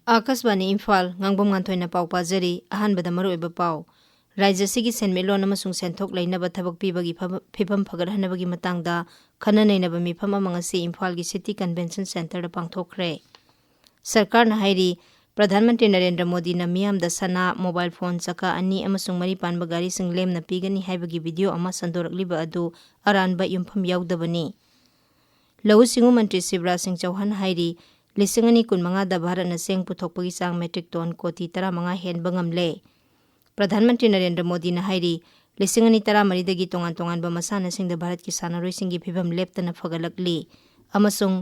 Akashvani Imphal Ngangbam Nganthoi पाउ पाजरी अहानबदा मरुओइबा पाउ राज्य सिगी सेनमेलोन अमसुंग सेंथोक लैनबा थबक पीबगी फिफम फगरहनबगी मतंगदा खना नैनबा मिफम अमंगसी इम्फाल की सिटी कन्वेंशन सेंटर दा पांगथोखरे सरकार ना हाइरी प्रधानमंत्री नरेंद्र मोदी ना मियाम दा सना मोबाइल फोन चका अनि अमसुंग मरी पानबा गारी सिंग लेमना पीगनी हाइबगी वीडियो अमा संदोरकलिबा अदु अरानबा युमफम याउदबनी लघु सिंगु मंत्री शिवराज सिंह चौहान हाइरी लिसिंगनी कुनमंगा भारत न सेंग पुथोकपगी चांग मेट्रिक टन कोटी 15 हेनबा ngamle प्रधानमंत्री नरेंद्र मोदी न हाइरी लिसिंगनी 13 तोंगान तोंगानबा मसाना सिंग भारत की सानारोई सिंगी फिबम लेप्तना फगलकली अमसुंग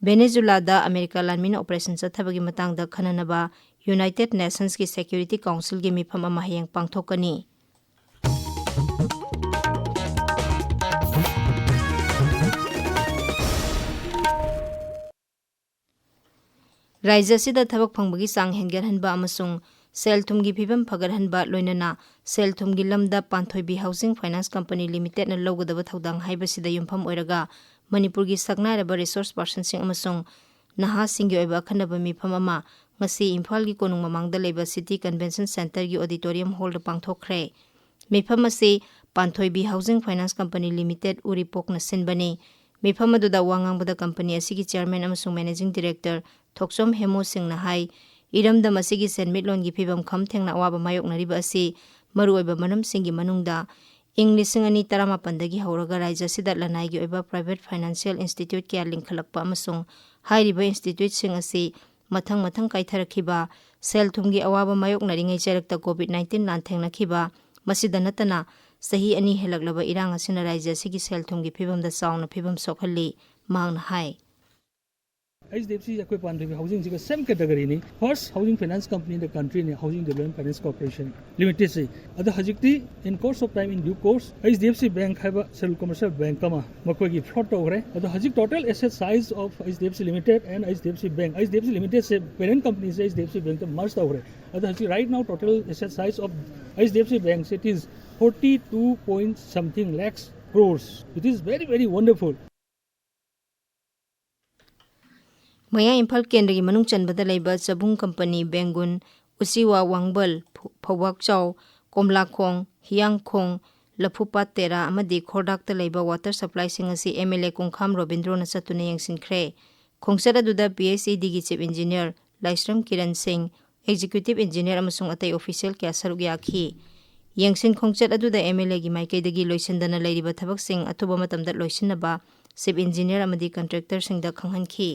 वेनेजुएला अमेरिका लानमिन ऑपरेशन चथबगी मतंगदा खननबा यूनाइटेड नेशंस की सिक्योरिटी काउंसिल की मिफम अमा हयंग पांगथोकनी राज्य सिदा थबक फंगबगी चांग हेंगरहनबा अमसुंग सेल थुमगी फिबम फगरहनबा लोइनना सेल थुमगी लमदा Panthoibi housing finance company limited न लोगदब थौदांग हाइबसिदा युमफम ओइरगा मणिपुर की सकनारबा रिसोर्स पर्सन सिंग अमसुंग नहा सिंगी ओइबा खनबा मिफम अमा ngasi इम्फाल की कोनुंग ममांगदा लेबा सिटी कन्वेंशन सेंटर की ऑडिटोरियम हॉल दा पांगथोखरे मिफम असे Panthoibi housing finance company limited उरिपोक न सिनबने मिफम अदुदा वांगांगबदा कंपनी असिगी चेयरमैन अमसुंग मैनेजिंग डायरेक्टर थोक्सोम हेमो सिंह न हाई इरमदम असिगी सेनमिटलोन की फिबम खम थेंगना अवाबा मायोकनरिबा असि मरुओइबा मनम सिंगी मनुंगदा इंग 2018 हौरगा राज्य सिदा लनाइगी ओइबा प्राइवेट फाइनेंशियल इंस्टीट्यूट क्या लिंखलकपा अमसुंग हाइरिबा इंस्टीट्यूट सिंग असि मथंग मथंग काइथरखिबा सेल थुमगी अवाबा मायोकनरिङै चरकता कोविड-19 लानथेंगनखिबा मसिदा नतना सही अनि हेलकलबा इरांग असिना राज्य सिगी सेल थुमगी फिबमदा चाउना फिबम सोखल्ली मांगना high HDFC is a housing is the same category ni first housing finance company in the country ni housing development finance corporation limited se ada hajikti in course of time in due course HDFC bank have a cell commercial bank kama makoi gi float over ada hajik total asset size of HDFC limited and HDFC bank limited se parent company is HDFC bank merged over ada hajik right now total asset size of HDFC bank it is 42 point something lakhs crores it is very wonderful मया इम्फाल केंद्र की मनुंग चनबदा लेबा चबुंग company बेंगुन उसीवा वांगबल फौवाकचाव कोमलाखोंग हियांगखोंग लफुपा तेरा अमदी खोरडाकता लेबा water supply सिंग असि MLA कुंखाम Robindro न चतुने यंगसिनख्रे खोंगसर अदुदा PHED की chief engineer Laishram किरण Singh executive engineer अमसुंग अतै ऑफिशियल क्या सरुक याखी यंगसिन खोंगचत अदुदा एमएलए की माइकैदगी लोइसंदना लेरिबा थबक सिंग अथुबा मतमदा लोइसिनबा चीफ इंजीनियर अमदी कॉन्ट्रैक्टर सिंग दा खंगहनखी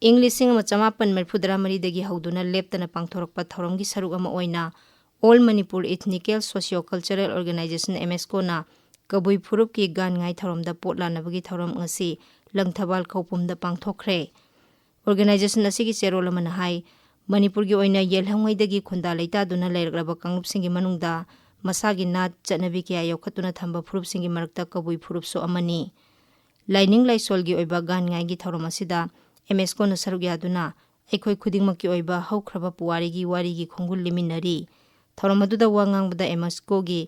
इंग 1974 हौदुना लेप्तना पांगथोरकपा थौरमगी सरुक अमा ओइना all Manipur ethnical sociocultural organisation एमएसको ना कबुई फुरुप की गान ngai थौरमदा पोटलानबगी थौरम ngasi लंगथबाल खौपुमदा पांगथोखरे ऑर्गेनाइजेशन असिगी चेरोल अमना हाई मणिपुर की ओइना येलहंगैदगी खुंदा लेतादुना लेरगलबा कांगलुपसिंगी मनुंगदा मसागी नात चनबी क्या योखतुना थंबा फुरुपसिंगी मरकता कबुई फुरुपसो अमनी लाइनिंग लाइसोलगी ओइबा गान ngai gi थौरम असिदा एमएसको न सरुक यादुना अखोई खुदिंगमकी ओइबा हौख्रबा पुवारीगी वारीगी खोंगुल लिमिनरी थौरम अदुदा वांगांगबदा एमएसको गी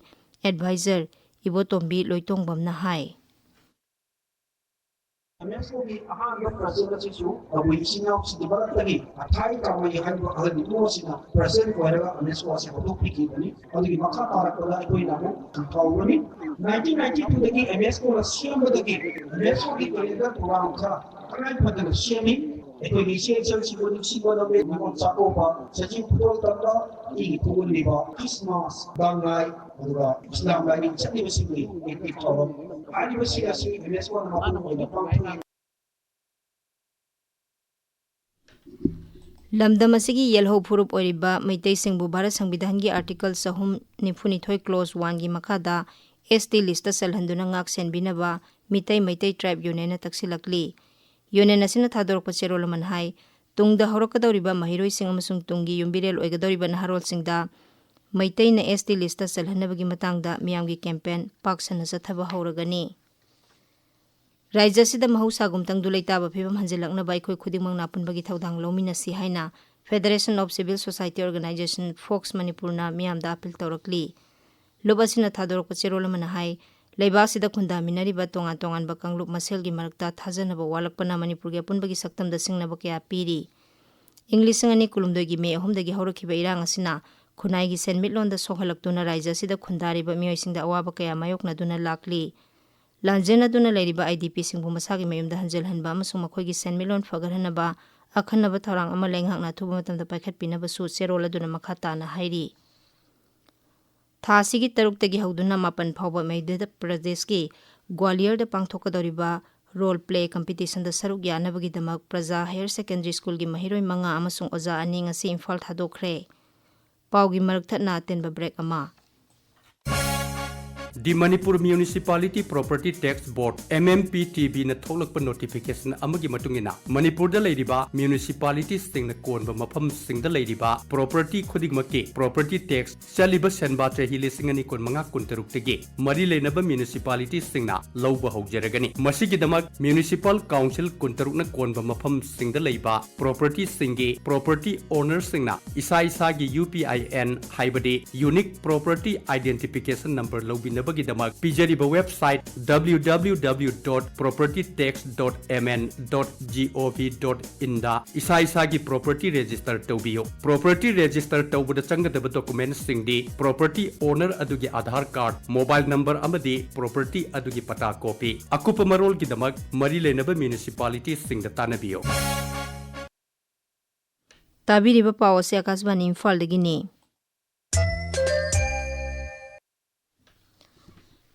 एडवाइजर इबोतोंबी लोइतोंगबमना हाई एमएसको की अहांबा प्रेजेंट सिसु अबुइसिना सिदिबरतगी अथाई कामई हाइबो अगनि मोसिना प्रेजेंट वरगा एमएसको से होतो पिकी बनी अदगी मखा तारकला कोइना काउनी 1992 दगी एमएसको रसियमदगी एमएसको की कोइदा पुराम खा कनाइ फदन शेमी एकोगी सेक्शन सिबोनि सिबोनबे निमो चाकोपा सचिव पुतोल तंदा ई पुगुलिबा क्रिसमस बांगाई अदुगा इस्लाम लाइनिंग चनिबसिबि एकि थौरम आदिवासी असि एमएसको न मापुन ओइना पांगथि लमदम असिगी येलहो फुरुप ओरिबा मैतै सिंगबु भारत संविधान की आर्टिकल 392 क्लोज 1 की मखादा एसटी लिस्ट सेलहंदुना ngak senbinaba मितै मैतै ट्राइब यूनियन तक्सिलकली यूनियन असिना थादोरक चेरोल मन हाई तुंगदा हौरकदौरिबा महिरोई सिंग अमसुंग तुंगी युम्बिरेल ओइगदौरिबा नहारोल सिंगदा मैतै न एसटी लिस्ट सेलहनबगी मतंगदा मियामगी कैंपेन पाक्सना चथबा हौरगनी राज्य सिदा महौसागुमतंग दुलैताबा फिबम हंजिलकनबा अखोई खुदिंमंग नापुनबगी थौदांग लौमिनसी हाइना federation of civil society organisation फोक्स मणिपुरना मियामदा अपील तौरकली लोबसिना थादोरक चेरोल मन हाई Leibasida khundaminariba tongan tongan ba kanglup maselgi marakta thajanaba walakpana Manipurgi apunbagi saktamda singnaba kaya piri. English ngani kulumdogi me ahumdagi haurakhiba irang asina khunai gi senmitlonda sohalaktuna raija sida khundariba miyoisingda awaba kaya mayoknaduna lakli. Lanjenaduna leiriba IDP singbu masagi mayumda hanjelhanba amasung makhoigi senmitlon fagarhanaba akhanaba thorang ama lenghakna thuba matamda paikhatpinaba su seroladuna makhatana hairi. Thasigi taruk-tagi hauduna mapan phauba Madhya Pradesh Gwalior da pangthokadoriba role play competition da saruk yanabagi damak Praja Higher Secondary School gi mahiroi manga amasung oja ani ngasi Imphal thadokre. Paugi marakthana atenba break ama. The Manipur Municipality Property Tax Board MMPTB na tholakpa notification amagi matungina Manipur da leiriba municipalities sing na konba mafam sing da leiriba property khudingmaki property tax chaliba senba chahi lising ani kon manga kuntaruk tege mari leinaba municipalities sing na lawba haujaragani masigi damak municipal council kuntaruk na konba mafam sing da leiba property singi property owners sing na isa isa gi UPIN haibade unique property identification number lawbina Damak pijariba website www.propertytax.mn.gov.in da isa-isagi property register tawbiyo. Property register tawbada changadaba documents singdi property owner adugi Aadhaar card, mobile number amadi property adugi pata copy. Akupa marol gi damak mari lenaba municipality singda tanabiyo. Tabiriba pawase Akashvani Imphal dagini.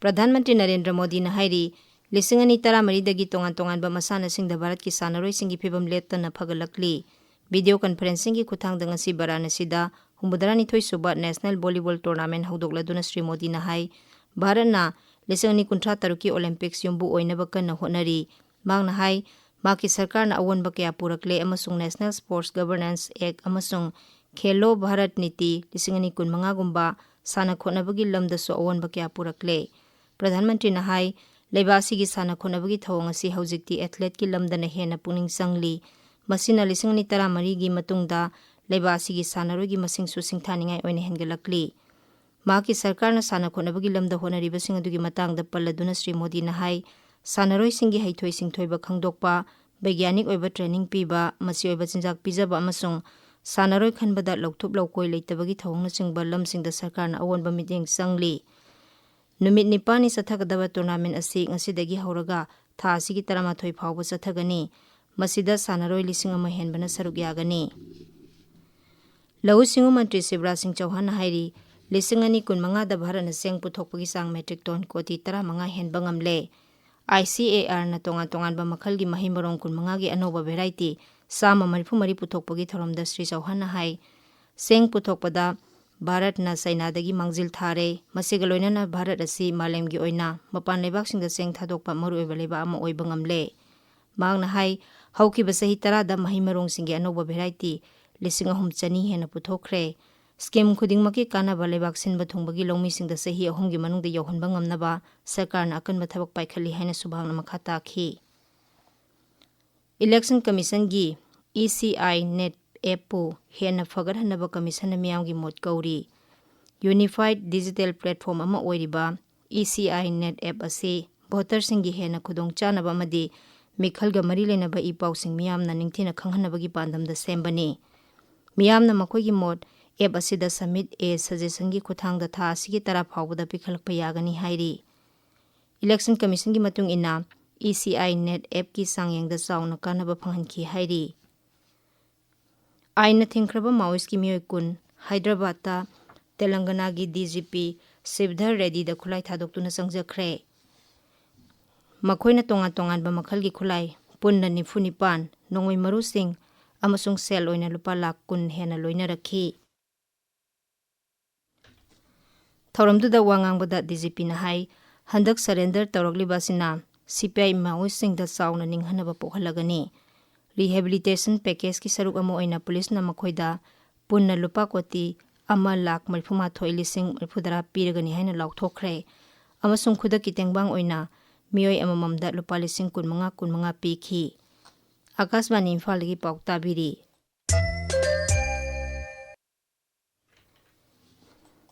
Pradhanmantri Narendra Modi na hairi lisingani taramari dagi tongan masana singda Bharat ki sanaroi singi phibam leptana phagalakli video conferencing ki khuthangda ngasi Varanasida humbudarani thoi suba National Volleyball Tournament haudokladuna Sri Modi na hai Bharat na lisingani kuntra taruki Olympics yumbu oinaba kanna honari magna hai maki sarkar na awonba kaya purakle amasung National Sports Governance Act amasung Khelo Bharat Niti lisingani kunmanga gumba sana khonabagi lamda so awonba kaya purakle Pradhanmantri na hai leibasi gi sana khonabagi thawang asi haujikti athlete ki lamdana hena puning sangli masina lisingani taramari gi matungda leibasi gi sanaroi gi masing su singthaningai oine hengalakli maki sarkar na sana khonabagi lamda honariba sing adugi matangda palladuna Sri Modi na hai sanaroi singi haithoi singthoiba khangdokpa baigyanik oiba training piba masi oiba chinjak pijaba amasung sanaroi khanbada lokthop lokoi leitabagi thawang na chingba lamsingda sarkar na awonba miteng sangli Numit nipani sathakadaba tournament asi ngasidagi hauraga tha asigi taramathoi phawba sathagani masida sanaroi lising ama henbana saruk yagani Lau Singu Mantri Shivraj Singh Chauhan hairi lising ani kunmanga da Bharat na seng puthokpagi sang metric ton koti taramanga henba ngamle ICAR na tongan ba makhalgi mahimarong kunmanga gi anoba variety sama marifumari puthokpagi thoromda Sri Chauhan hai seng puthokpada Bharat na Sainadagi mangjil thare masigaloina na Bharat asi malemgi oina mapan lebak singda seng thadokpa maru oibaleba ama oiba ngamle magna hai hauki basahi tarada mahimarong singi anoba variety lising ahum chani hena puthokre scheme khudingmaki kana balebak sinba thungbagi longmi singda sahi ahumgi manungda yohonba ngamnaba sarkar na akanba thabak paikhali haina subhangna makhata khi Election Commission gi ECI net Epo hena fagarhanaba commission miyamgi mot kauri Unified Digital Platform ama oiriba ECI net app ase voter singi hena khudong chanaba amadi mikhalga mari lenaba ipau sing miyamna ningthina khanghanabagi pandamda sembani miyamna makoigi mot app asida submit a suggestion gi khuthangda tha asigi tara phawbada pikhalakpa yagani hairi Election Commission gi matung ina ECI net app ki sangyangda chauna kanaba phanghanki hairi Aina thingkraba Maoist ki miyoi kun Hyderabad ta Telangana gi DGP Sivdhar Reddy da khulai thadoktuna sangjakre Makhoina tongan ba makhalgi khulai punna nifunipan nongoi maru sing amasung sel oina lupa lakh kun hena loina rakhi Thoramduda wangangbada DGP na hai handak surrender tawragliba sina CPI Maoist sing da chauna ninghanaba pokhalagani Rehabilitation package ki saruk amo oina police na makhoida punna lupa koti ama lakh marphuma thoilising marphudara piragani haina laukthokre amasung khuda kitengbang oina miyoi amamamda lupa lising kunmanga pikhi Akashvani Imphal gi paukta biri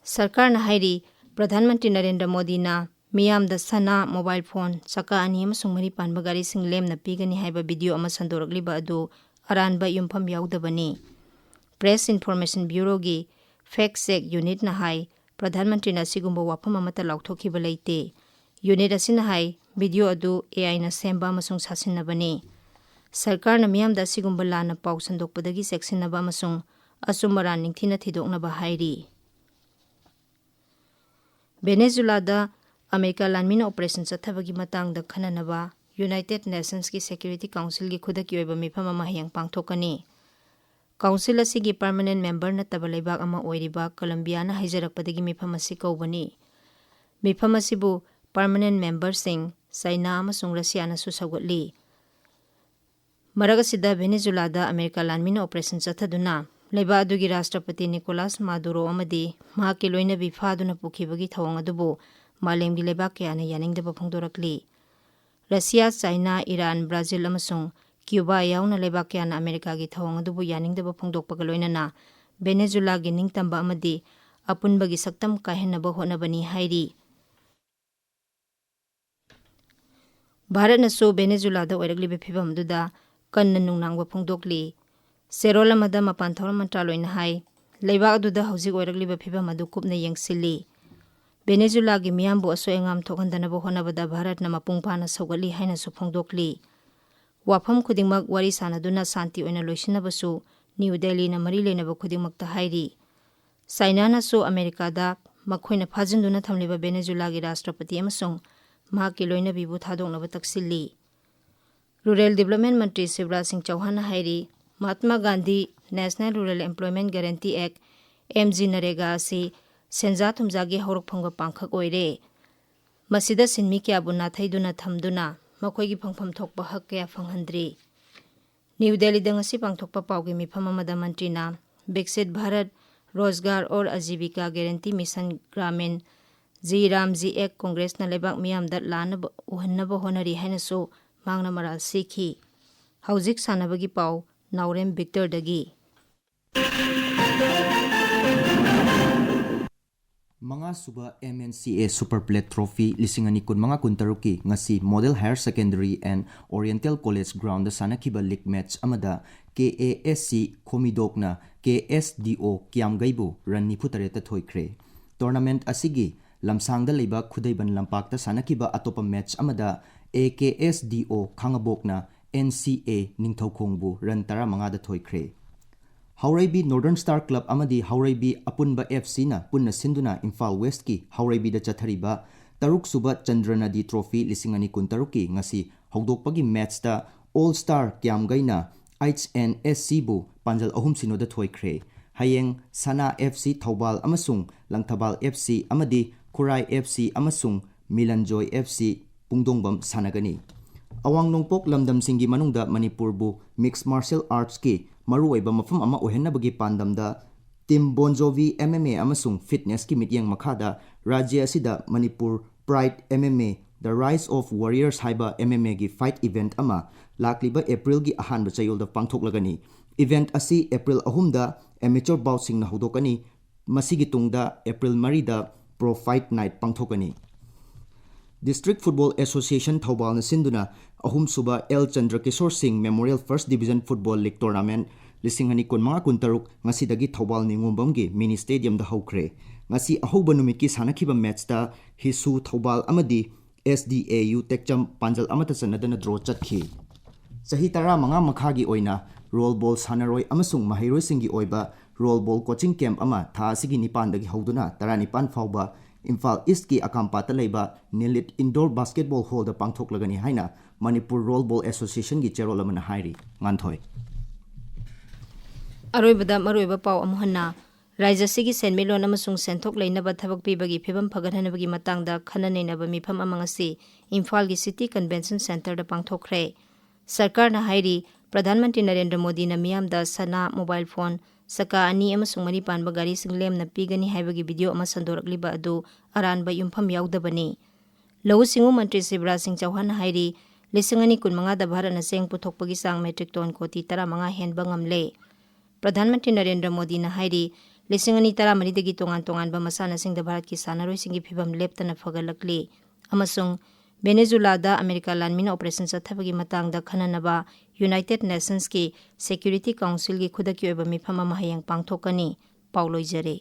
Sarkar na hairi Pradhanmantri Narendra Modi na ꯃꯤꯌꯥꯝꯗ ꯁꯅꯥ, mobile phone, ꯆꯀꯥ ꯑꯅꯤ ꯑꯃꯁꯨꯡ ꯃꯔꯤ ꯄꯥꯟꯕ ꯒꯥꯔꯤꯁꯤꯡ ꯂꯦꯝꯅ ꯄꯤꯒꯅꯤ ꯍꯥꯏꯕ ꯚꯤꯗꯤꯑꯣ ꯑꯃ ꯁꯟꯗꯣꯔꯛꯂꯤꯕ ꯑꯗꯨ ꯑꯔꯥꯟꯕ ꯌꯨꯝꯐꯝ ꯌꯥꯎꯗꯕꯅꯤ꯫ ꯄ꯭ꯔꯦꯁ ꯏꯟꯐꯣꯔꯃꯦꯁꯟ ꯕ꯭ꯌꯨꯔꯣꯒꯤ ꯐꯦꯛ ꯆꯦꯛ ꯌꯨꯅꯤꯠꯅ ꯍꯥꯏ ꯄ꯭ꯔꯙꯥꯟ ꯃꯟꯇ꯭ꯔꯤꯅ ꯑꯁꯤꯒꯨꯝꯕ ꯋꯥꯐꯝ ꯑꯃꯠꯇ ꯂꯥꯎꯊꯣꯛꯈꯤꯕ ꯂꯩꯇꯦ꯫ ꯌꯨꯅꯤꯠ ꯑꯁꯤꯅ ꯍꯥꯏ ꯚꯤꯗꯤꯑꯣ ꯑꯗꯨ AIꯅ ꯁꯦꯝꯕ ꯑꯃꯁꯨꯡ ꯁꯥꯁꯤꯟꯅꯕꯅꯤ꯫ ꯁꯔꯀꯥꯔꯅ ꯃꯤꯌꯥꯝꯗ ꯑꯁꯤꯒꯨꯝꯕ ꯂꯥꯟꯅ ꯄꯥꯎ ꯁꯟꯗꯣꯛꯄꯗꯒꯤ ꯆꯦꯛꯁꯤꯟꯅꯕ ꯑꯃꯁꯨꯡ ꯑꯆꯨꯝ ꯑꯔꯥꯟ ꯅꯤꯡꯊꯤꯅ ꯊꯤꯗꯣꯛꯅꯕ ꯍꯥꯏꯔꯤ꯫ ꯚꯦꯅꯦꯖꯨꯂꯥꯗ ꯑꯃꯦꯔꯤꯀꯥ ꯂꯥꯟꯃꯤꯅ ꯑꯣꯄꯔꯦꯁꯟ ꯆꯠꯊꯕꯒꯤ ꯃꯇꯥꯡꯗ ꯈꯟꯅꯅꯕ ꯌꯨꯅꯥꯏꯇꯦꯗ ꯅꯦꯁꯟꯁꯀꯤ ꯁꯦꯀ꯭ꯌꯨꯔꯤꯇꯤ ꯀꯥꯎꯟꯁꯤꯜꯒꯤ ꯈꯨꯗꯛꯀꯤ ꯑꯣꯏꯕ ꯃꯤꯐꯝ ꯑꯃ ꯍꯌꯦꯡ ꯄꯥꯡꯊꯣꯛꯀꯅꯤ꯫ ꯀꯥꯎꯟꯁꯤꯜ ꯑꯁꯤꯒꯤ ꯄꯔꯃꯅꯦꯟꯠ ꯃꯦꯝꯕꯔ ꯅꯠꯇꯕ ꯂꯩꯕꯥꯛ ꯑꯃ ꯑꯣꯏꯔꯤꯕ ꯀꯣꯂꯝꯕꯤꯌꯥꯅ ꯍꯥꯏꯖꯔꯛꯄꯗꯒꯤ ꯃꯤꯐꯝ ꯑꯁꯤ ꯀꯧꯕꯅꯤ꯫ ꯃꯤꯐꯝ ꯑꯁꯤꯕꯨ ꯄꯔꯃꯅꯦꯟꯠ ꯃꯦꯝꯕꯔꯁꯤꯡ ꯆꯥꯏꯅꯥ ꯑꯃꯁꯨꯡ ꯔꯁꯤꯌꯥꯅꯁꯨ ꯁꯧꯒꯠꯂꯤ꯫ ꯃꯔꯛ ꯑꯁꯤꯗ ꯚꯦꯅꯦꯖꯨꯂꯥꯗ ꯑꯃꯦꯔꯤꯀꯥ ꯂꯥꯟꯃꯤꯅ ꯑꯣꯄꯔꯦꯁꯟ ꯆꯠꯊꯗꯨꯅ ꯂꯩꯕꯥꯛ ꯑꯗꯨꯒꯤ ꯔꯥꯁꯇ꯭ꯔꯄꯇꯤ ꯅꯤꯀꯣꯂꯥꯁ ꯃꯥꯗꯨꯔꯣ ꯑꯃꯗꯤ ꯃꯍꯥꯛꯀꯤ ꯂꯣꯏꯅꯕꯤ ꯐꯥꯗꯨꯅ ꯄꯨꯈꯤꯕꯒꯤ ꯊꯧꯑꯣꯡ ꯑꯗꯨꯕꯨ ꯃꯥꯂꯦꯝꯒꯤ ꯂꯩꯕꯥꯛ ꯀꯌꯥꯅ ꯌꯥꯅꯤꯡꯗꯕ ꯐꯣꯡꯗꯣꯔꯛꯂꯤ꯫ ꯔꯁꯤꯌꯥ, ꯆꯥꯏꯅꯥ, ꯏꯔꯥꯟ, ꯕ꯭ꯔꯥꯖꯤꯜ ꯑꯃꯁꯨꯡ ꯀ꯭ꯌꯨꯕꯥ ꯌꯥꯎꯅ ꯂꯩꯕꯥꯛ ꯀꯌꯥꯅ ꯑꯃꯦꯔꯤꯀꯥꯒꯤ ꯊꯧꯑꯣꯡ ꯑꯗꯨꯕꯨ ꯌꯥꯅꯤꯡꯗꯕ ꯐꯣꯡꯗꯣꯛꯄꯒ ꯂꯣꯏꯅꯅ ꯚꯦꯅꯦꯖꯨꯂꯥꯒꯤ ꯅꯤꯡꯇꯝꯕ ꯑꯃꯗꯤ ꯑꯄꯨꯟꯕꯒꯤ ꯁꯛꯇꯝ ꯀꯥꯏꯍꯟꯅꯕ ꯍꯣꯠꯅꯕꯅꯤ ꯍꯥꯏꯔꯤ꯫ ꯚꯥꯔꯠꯅꯁꯨ ꯚꯦꯅꯦꯖꯨꯂꯥꯗ ꯑꯣꯏꯔꯛꯂꯤꯕ ꯐꯤꯚꯝ ꯑꯗꯨꯗ ꯀꯟꯅ ꯅꯨꯡꯅꯥꯡꯕ ꯐꯣꯡꯗꯣꯛꯂꯤ꯫ ꯆꯦꯔꯣꯜ ꯑꯃꯗ ꯃꯄꯥꯟ ꯊꯧꯔꯝ ꯃꯟꯇ꯭ꯔꯥꯂꯣꯏꯅ ꯍꯥꯏ ꯂꯩꯕꯥꯛ ꯑꯗꯨꯗ ꯍꯧꯖꯤꯛ ꯑꯣꯏꯔꯛꯂꯤꯕ ꯐꯤꯚꯝ ꯑꯗꯨ ꯀꯨꯞꯅ ꯌꯦꯡꯁꯤꯜꯂꯤ꯫ ꯚꯦꯅꯦꯖꯨꯂꯥꯒꯤ ꯃꯤꯌꯥꯝꯕꯨ ꯑꯁꯣꯏ ꯑꯉꯥꯝ ꯊꯣꯛꯍꯟꯗꯅꯕ ꯍꯣꯠꯅꯕꯗ ꯚꯥꯔꯠꯅ ꯃꯄꯨꯡ ꯐꯥꯅ ꯁꯧꯒꯠꯂꯤ ꯍꯥꯏꯅꯁꯨ ꯐꯣꯡꯗꯣꯛꯂꯤ꯫ ꯋꯥꯐꯝ ꯈꯨꯗꯤꯡꯃꯛ ꯋꯥꯔꯤ ꯁꯥꯅꯗꯨꯅ ꯁꯥꯟꯇꯤ ꯑꯣꯏꯅ ꯂꯣꯏꯁꯤꯟꯅꯕꯁꯨ ꯅ꯭ꯌꯨ ꯗꯦꯜꯂꯤꯅ ꯃꯔꯤ ꯂꯩꯅꯕ ꯈꯨꯗꯤꯡꯃꯛꯇ ꯍꯥꯏꯔꯤ꯫ ꯆꯥꯏꯅꯥꯅꯁꯨ ꯑꯃꯦꯔꯤꯀꯥꯗ ꯃꯈꯣꯏꯅ ꯐꯥꯖꯤꯟꯗꯨꯅ ꯊꯝꯂꯤꯕ ꯚꯦꯅꯦꯖꯨꯂꯥꯒꯤ ꯔꯥꯁꯇ꯭ꯔꯄꯇꯤ ꯑꯃꯁꯨꯡ ꯃꯍꯥꯛꯀꯤ ꯂꯣꯏꯅꯕꯤꯕꯨ ꯊꯥꯗꯣꯛꯅꯕ ꯇꯛꯁꯤꯜꯂꯤ꯫ ꯔꯨꯔꯦꯜ ꯗꯤꯕ꯭ꯂꯞꯃꯦꯟꯠ ꯃꯟꯇ꯭ꯔꯤ ꯁꯤꯕꯔꯥꯖ ꯁꯤꯡ ꯆꯧꯍꯥꯟꯅ ꯍꯥꯏꯔꯤ Mahatma Gandhi national rural ꯑꯦꯝꯄ꯭ꯂꯣꯏꯃꯦꯟꯠ guarantee ꯑꯦꯛ (MG-NREGA) ꯑꯁꯤ ꯁꯦꯟꯖꯥ ꯊꯨꯝꯖꯥꯒꯤ ꯍꯧꯔꯛꯐꯝꯒ ꯄꯥꯡꯈꯛ ꯑꯣꯏꯔꯦ꯫ ꯃꯁꯤꯗ ꯁꯤꯟꯃꯤ ꯀꯌꯥꯕꯨ ꯅꯥꯊꯩꯗꯨꯅ ꯊꯝꯗꯨꯅ ꯃꯈꯣꯏꯒꯤ ꯐꯪꯐꯝ ꯊꯣꯛꯄ ꯍꯛ ꯀꯌꯥ ꯐꯪꯍꯟꯗ꯭ꯔꯤ꯫ ꯅ꯭ꯌꯨ ꯗꯦꯜꯂꯤꯗ ꯉꯁꯤ ꯄꯥꯡꯊꯣꯛꯄ ꯄꯥꯎꯒꯤ ꯃꯤꯐꯝ ꯑꯃꯗ ꯃꯟꯇ꯭ꯔꯤꯅ Viksit Bharat Rozgar aur Ajeevika guarantee mission Gramin (GRAM-G) act ꯀꯣꯡꯒ꯭ꯔꯦꯁꯅ ꯂꯩꯕꯥꯛ ꯃꯤꯌꯥꯝꯗ ꯂꯥꯟꯅꯕ ꯎꯍꯟꯅꯕ ꯍꯣꯠꯅꯔꯤ ꯍꯥꯏꯅꯁꯨ ꯃꯍꯥꯛꯅ ꯃꯔꯥꯜ ꯁꯤꯈꯤ꯫ ꯍꯧꯖꯤꯛ ꯁꯥꯟꯅꯕꯒꯤ ꯄꯥꯎ ꯅꯥꯎꯔꯦꯝ ꯕꯤꯛꯇꯔꯗꯒꯤ꯫ ꯃꯉꯥꯁꯨꯕ MNCA ꯁꯨꯄꯔ ꯄ꯭ꯂꯦꯠ ꯇ꯭ꯔꯣꯐꯤ 2025-26ꯀꯤ ꯉꯁꯤ model higher secondary and oriental college ground ꯁꯥꯟꯅꯈꯤꯕ ꯂꯤꯒ ꯃꯦꯆ ꯑꯃꯗ KASC ꯈꯣꯃꯤꯗꯣꯛꯅ KSDO ꯀ꯭ꯌꯥꯝꯒꯩꯕꯨ ꯔꯟ 94ꯇ ꯊꯣꯏꯈ꯭ꯔꯦ꯫ ꯇꯣꯔꯅꯥꯃꯦꯟꯠ ꯑꯁꯤꯒꯤ ꯂꯝꯁꯥꯡꯗ ꯂꯩꯕ ꯈꯨꯗꯩꯕꯟ ꯂꯝꯄꯥꯛꯇ ꯁꯥꯟꯅꯈꯤꯕ ꯑꯇꯣꯞꯄ ꯃꯦꯆ ꯑꯃꯗ AKSDO ꯈꯥꯡꯉꯕꯣꯛꯅ NCA ꯅꯤꯡꯊꯧꯈꯣꯡꯕꯨ ꯔꯟ 15ꯗ ꯊꯣꯏꯈ꯭ꯔꯦ꯫ ꯍꯥꯎꯔꯩꯕꯤ ꯅꯣꯔꯗꯔꯟ ꯁ꯭ꯇꯥꯔ ꯀ꯭ꯂꯕ ꯑꯃꯗꯤ ꯍꯥꯎꯔꯩꯕꯤ ꯑꯄꯨꯟꯕ FCꯅ ꯄꯨꯟꯅ ꯁꯤꯟꯗꯨꯅ ꯏꯝꯐꯥꯜ ꯋꯦꯁꯠꯀꯤ ꯍꯥꯎꯔꯩꯕꯤꯗ ꯆꯠꯊꯔꯤꯕ 6ꯁꯨꯕ ꯆꯟꯗ꯭ꯔꯅꯗꯤ ꯇ꯭ꯔꯣꯐꯤ 2026ꯀꯤ ꯉꯁꯤ ꯍꯧꯗꯣꯛꯄꯒꯤ ꯃꯦꯆꯇ ꯑꯣꯜ ꯁ꯭ꯇꯥꯔ ꯀ꯭ꯌꯥꯝꯒꯩꯅ HNSCꯕꯨ ꯄꯥꯟꯖꯜ 3-0ꯗ ꯊꯣꯏꯈ꯭ꯔꯦ꯫ ꯍꯌꯦꯡ ꯁꯅꯥ FC ꯊꯧꯕꯥꯜ ꯑꯃꯁꯨꯡ ꯂꯪꯊꯕꯥꯜ FC ꯑꯃꯗꯤ ꯈꯨꯔꯥꯏ FC ꯑꯃꯁꯨꯡ ꯃꯤꯂꯟꯖꯣꯏ FC ꯄꯨꯡꯗꯣꯡꯕꯝ ꯁꯥꯟꯅꯒꯅꯤ꯫ ꯑꯋꯥꯡ ꯅꯣꯡꯄꯣꯛ ꯂꯝꯗꯝꯁꯤꯡꯒꯤ ꯃꯅꯨꯡꯗ ꯃꯅꯤꯄꯨꯔꯕꯨ ꯃꯤꯛꯁ ꯃꯥꯔꯁꯦꯜ ꯑꯥꯔꯠꯁꯀꯤ ꯃꯔꯨꯑꯣꯏꯕ ꯃꯐꯝ ꯑꯃ ꯑꯣꯏꯍꯟꯅꯕꯒꯤ ꯄꯥꯟꯗꯝꯗ ꯇꯤꯝ ꯕꯣꯟꯖꯣꯚꯤ MMA ꯑꯃꯁꯨꯡ ꯐꯤꯠꯅꯦꯁꯀꯤ ꯃꯤꯠꯌꯦꯡ ꯃꯈꯥꯗ ꯔꯥꯖ꯭ꯌ ꯑꯁꯤꯗ ꯃꯅꯤꯄꯨꯔ ꯄ꯭ꯔꯥꯏꯗ MMA ꯗ ꯔꯥꯏꯖ ꯑꯣꯐ ꯋꯥꯔꯤꯌꯔꯁ ꯍꯥꯏꯕ MMAꯒꯤ ꯐꯥꯏꯠ ꯏꯚꯦꯟꯠ ꯑꯃ ꯂꯥꯛꯂꯤꯕ ꯑꯦꯄ꯭ꯔꯤꯜꯒꯤ ꯑꯍꯥꯟꯕ ꯆꯌꯣꯜꯗ ꯄꯥꯡꯊꯣꯛꯂꯒꯅꯤ꯫ ꯏꯚꯦꯟꯠ ꯑꯁꯤ ꯑꯦꯄ꯭ꯔꯤꯜ 3ꯗ ꯑꯦꯃꯦꯆꯣꯔ ꯕꯥꯎꯠꯁꯤꯡꯅ ꯍꯧꯗꯣꯛꯀꯅꯤ꯫ ꯃꯁꯤꯒꯤ ꯇꯨꯡꯗ ꯑꯦꯄ꯭ꯔꯤꯜ 4ꯗ ꯄ꯭ꯔꯣ ꯐꯥꯏꯠ ꯅꯥꯏꯠ ꯄꯥꯡꯊꯣꯛꯀꯅꯤ꯫ ꯗꯤꯁꯇ꯭ꯔꯤꯛ ꯐꯨꯠꯕꯣꯜ ꯑꯦꯁꯣꯁꯤꯌꯦꯁꯟ ꯊꯧꯕꯥꯜꯅ ꯁꯤꯟꯗꯨꯅ 3ꯁꯨꯕ L. ꯆꯟꯗ꯭ꯔꯀꯤꯁꯣꯔ ꯁꯤꯡ memorial first division football league tournament 2025-26 ꯉꯁꯤꯗꯒꯤ ꯊꯧꯕꯥꯜ ꯅꯤꯉꯣꯝꯕꯝꯒꯤ ꯃꯤꯅꯤ ꯁ꯭ꯇꯦꯗꯤꯌꯝꯗ ꯍꯧꯈ꯭ꯔꯦ꯫ ꯉꯁꯤ ꯑꯍꯧꯕ ꯅꯨꯃꯤꯠꯀꯤ ꯁꯥꯟꯅꯈꯤꯕ ꯃꯦꯆꯇ ꯍꯤꯁꯨ ꯊꯧꯕꯥꯜ ꯑꯃꯗꯤ SDAU ꯇꯦꯛꯆꯝ ꯄꯥꯟꯖꯜ ꯑꯃꯠꯇ ꯆꯟꯅꯗꯅ ꯗ꯭ꯔꯣ ꯆꯠꯈꯤ꯫ ꯆꯍꯤ 15 ꯃꯈꯥꯒꯤ ꯑꯣꯏꯅ ꯔꯣꯜ ꯕꯣꯜ ꯁꯥꯟꯅꯔꯣꯏ ꯑꯃꯁꯨꯡ ꯃꯍꯩꯔꯣꯏꯁꯤꯡꯒꯤ ꯑꯣꯏꯕ ꯔꯣꯜ ꯕꯣꯜ ꯀꯣꯆꯤꯡ ꯀꯦꯝꯞ ꯑꯃ ꯊꯥ ꯑꯁꯤꯒꯤ 9ꯗꯒꯤ ꯍꯧꯗꯨꯅ 19 ꯐꯥꯎꯕ ꯏꯝꯐꯥꯜ ꯏꯁꯠꯀꯤ ꯑꯀꯥꯝꯄꯥꯠꯇ ꯂꯩꯕ ꯅꯤꯂꯤꯠ ꯏꯟꯗꯣꯔ ꯕꯥꯁꯀꯦꯠꯕꯣꯜ ꯍꯣꯜꯗ ꯄꯥꯡꯊꯣꯛꯂꯒꯅꯤ ꯍꯥꯏꯅ ꯃꯅꯤꯄꯨꯔ ꯔꯣꯜ ꯕꯣꯜ ꯑꯦꯁꯣꯁꯤꯌꯦꯁꯟꯒꯤ ꯆꯦꯔꯣꯜ ꯑꯃꯅ ꯍꯥꯏꯔꯤ꯫ ꯉꯥꯟꯊꯣꯏ꯫ ꯑꯔꯣꯏꯕꯗ ꯃꯔꯨꯑꯣꯏꯕ ꯄꯥꯎ ꯑꯃꯨꯛ ꯍꯟꯅ ꯔꯥꯖ꯭ꯌ ꯑꯁꯤꯒꯤ ꯁꯦꯟꯃꯤꯠꯂꯣꯟ ꯑꯃꯁꯨꯡ ꯁꯦꯟꯊꯣꯛ ꯂꯩꯅꯕ ꯊꯕꯛ ꯄꯤꯕꯒꯤ ꯐꯤꯚꯝ ꯐꯒꯠꯍꯟꯅꯕꯒꯤ ꯃꯇꯥꯡꯗ ꯈꯟꯅ ꯅꯩꯅꯕ ꯃꯤꯐꯝ ꯑꯃ ꯉꯁꯤ ꯏꯝꯐꯥꯜꯒꯤ ꯁꯤꯇꯤ ꯀꯟꯚꯦꯟꯁꯟ ꯁꯦꯟꯇꯔꯗ ꯄꯥꯡꯊꯣꯛꯈ꯭ꯔꯦ꯫ ꯁꯔꯀꯥꯔꯅ ꯍꯥꯏꯔꯤ ꯄ꯭ꯔꯙꯥꯟ ꯃꯟꯇ꯭ꯔꯤ ꯅꯔꯦꯟꯗ꯭ꯔ ꯃꯣꯗꯤꯅ ꯃꯤꯌꯥꯝꯗ ꯁꯅꯥ, ꯃꯣꯕꯥꯏꯜ ꯐꯣꯟ, ꯆꯀꯥ 2 ꯑꯃꯁꯨꯡ 4 ꯄꯥꯟꯕ ꯒꯥꯔꯤꯁꯤꯡ ꯂꯦꯝꯅ ꯄꯤꯒꯅꯤ ꯍꯥꯏꯕꯒꯤ ꯚꯤꯗꯤꯑꯣ ꯑꯃ ꯁꯟꯗꯣꯔꯛꯂꯤꯕ ꯑꯗꯨ ꯑꯔꯥꯟꯕ ꯌꯨꯝꯐꯝ ꯌꯥꯎꯗꯕꯅꯤ꯫ ꯂꯧꯎ ꯁꯤꯡꯎ ꯃꯟꯇ꯭ꯔꯤ ꯁꯤꯕꯔꯥꯖ ꯁꯤꯡ ꯆꯧꯍꯥꯟꯅ ꯍꯥꯏꯔꯤ 2025ꯗ ꯚꯥꯔꯠꯅ ꯆꯦꯡ ꯄꯨꯊꯣꯛꯄꯒꯤ ꯆꯥꯡ ꯃꯦꯇ꯭ꯔꯤꯛ ꯇꯣꯟ ꯀꯣꯇꯤ 15 ꯍꯦꯟꯕ ꯉꯝꯂꯦ꯫ ꯄ꯭ꯔꯙꯥꯟ ꯃꯟꯇ꯭ꯔꯤ ꯅꯔꯦꯟꯗ꯭ꯔ ꯃꯣꯗꯤꯅ ꯍꯥꯏꯔꯤ 2014ꯗꯒꯤ ꯇꯣꯉꯥꯟ ꯇꯣꯉꯥꯟꯕ ꯃꯁꯥꯟꯅꯁꯤꯡꯗ ꯚꯥꯔꯠꯀꯤ ꯁꯥꯟꯅꯔꯣꯏꯁꯤꯡꯒꯤ ꯐꯤꯚꯝ ꯂꯦꯞꯇꯅ ꯐꯒꯠꯂꯛꯂꯤ अमसुंग वेनेजुलादा अमेरिका लानमीना ऑपरेशन चथबगी मतंगदा खननबा यूनाइटेड नेशंस की सिक्योरिटी काउंसिल की खुदकी ओइबा मिफम अमा हयंग पांगथोकनी पाउलोइजरे।